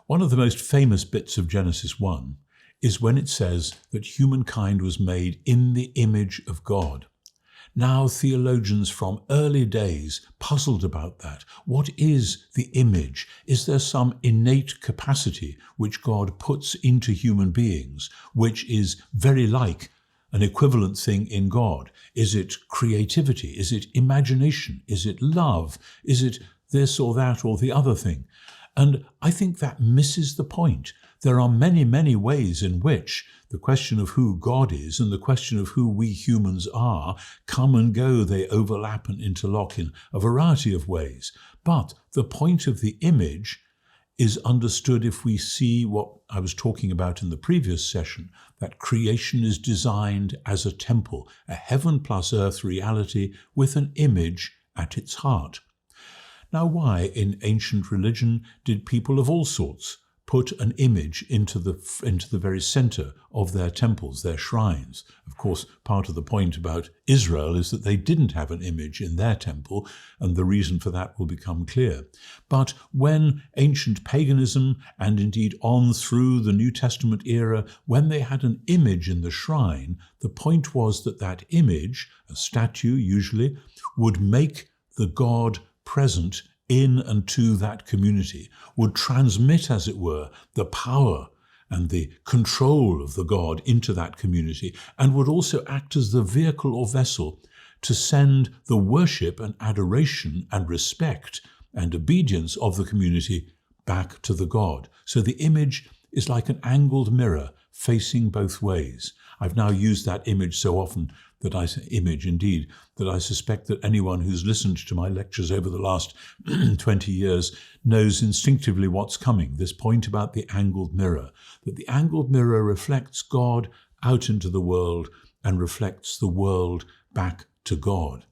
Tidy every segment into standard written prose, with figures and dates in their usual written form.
One of the most famous bits of Genesis 1 is when it says that humankind was made in the image of God. Now, theologians from early days puzzled about that. What is the image? Is there some innate capacity which God puts into human beings, which is very like an equivalent thing in God? Is it creativity? Is it imagination? Is it love? Is it this or that or the other thing? And I think that misses the point. There are many, many ways in which the question of who God is and the question of who we humans are come and go. They overlap and interlock in a variety of ways. But the point of the image is understood if we see what I was talking about in the previous session, that creation is designed as a temple, a heaven plus earth reality with an image at its heart. Now, why in ancient religion did people of all sorts put an image into the very center of their temples, their shrines? Of course, part of the point about Israel is that they didn't have an image in their temple, and the reason for that will become clear. But when ancient paganism, and indeed on through the New Testament era, when they had an image in the shrine, the point was that that image, a statue usually, would make the god present in and to that community, would transmit, as it were, the power and the control of the God into that community, and would also act as the vehicle or vessel to send the worship and adoration and respect and obedience of the community back to the God. So the image is like an angled mirror facing both ways. I've now used that image so often that I suspect that anyone who's listened to my lectures over the last 20 years knows instinctively what's coming, this point about the angled mirror, that the angled mirror reflects God out into the world and reflects the world back to God.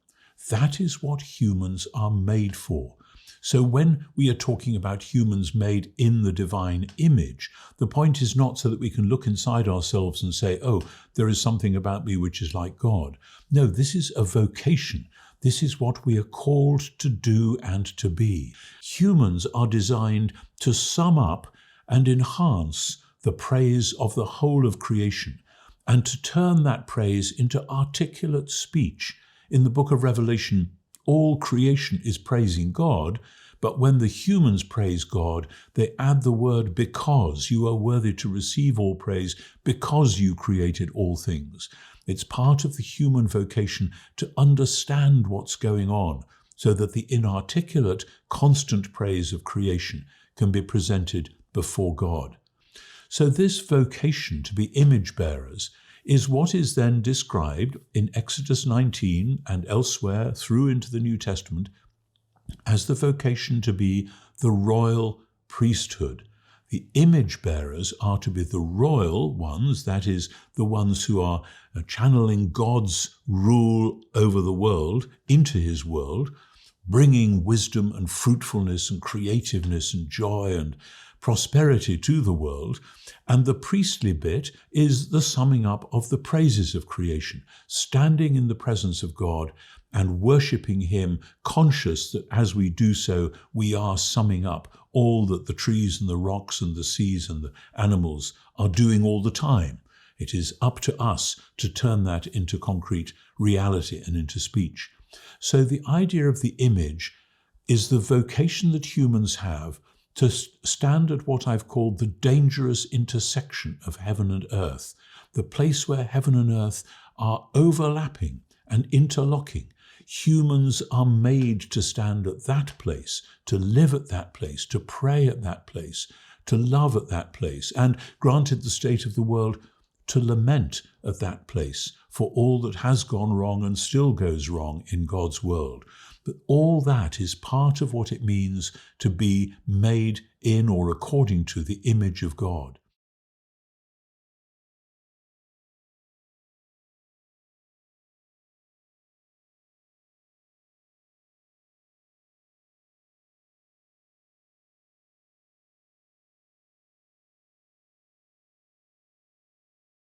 That is what humans are made for. So when we are talking about humans made in the divine image, the point is not so that we can look inside ourselves and say, oh, there is something about me which is like God. No, this is a vocation. This is what we are called to do and to be. Humans are designed to sum up and enhance the praise of the whole of creation and to turn that praise into articulate speech. In the book of Revelation, all creation is praising God, but when the humans praise God, they add the word because. You are worthy to receive all praise because you created all things. It's part of the human vocation to understand what's going on so that the inarticulate, constant praise of creation can be presented before God. So this vocation to be image bearers is what is then described in Exodus 19 and elsewhere through into the New Testament as the vocation to be the royal priesthood. The image bearers are to be the royal ones, that is, the ones who are channeling God's rule over the world into his world, bringing wisdom and fruitfulness and creativeness and joy and prosperity to the world. And the priestly bit is the summing up of the praises of creation, standing in the presence of God and worshipping him, conscious that as we do so, we are summing up all that the trees and the rocks and the seas and the animals are doing all the time. It is up to us to turn that into concrete reality and into speech. So the idea of the image is the vocation that humans have to stand at what I've called the dangerous intersection of heaven and earth, the place where heaven and earth are overlapping and interlocking. Humans are made to stand at that place, to live at that place, to pray at that place, to love at that place, and, granted the state of the world, to lament at that place for all that has gone wrong and still goes wrong in God's world. But all that is part of what it means to be made in or according to the image of God.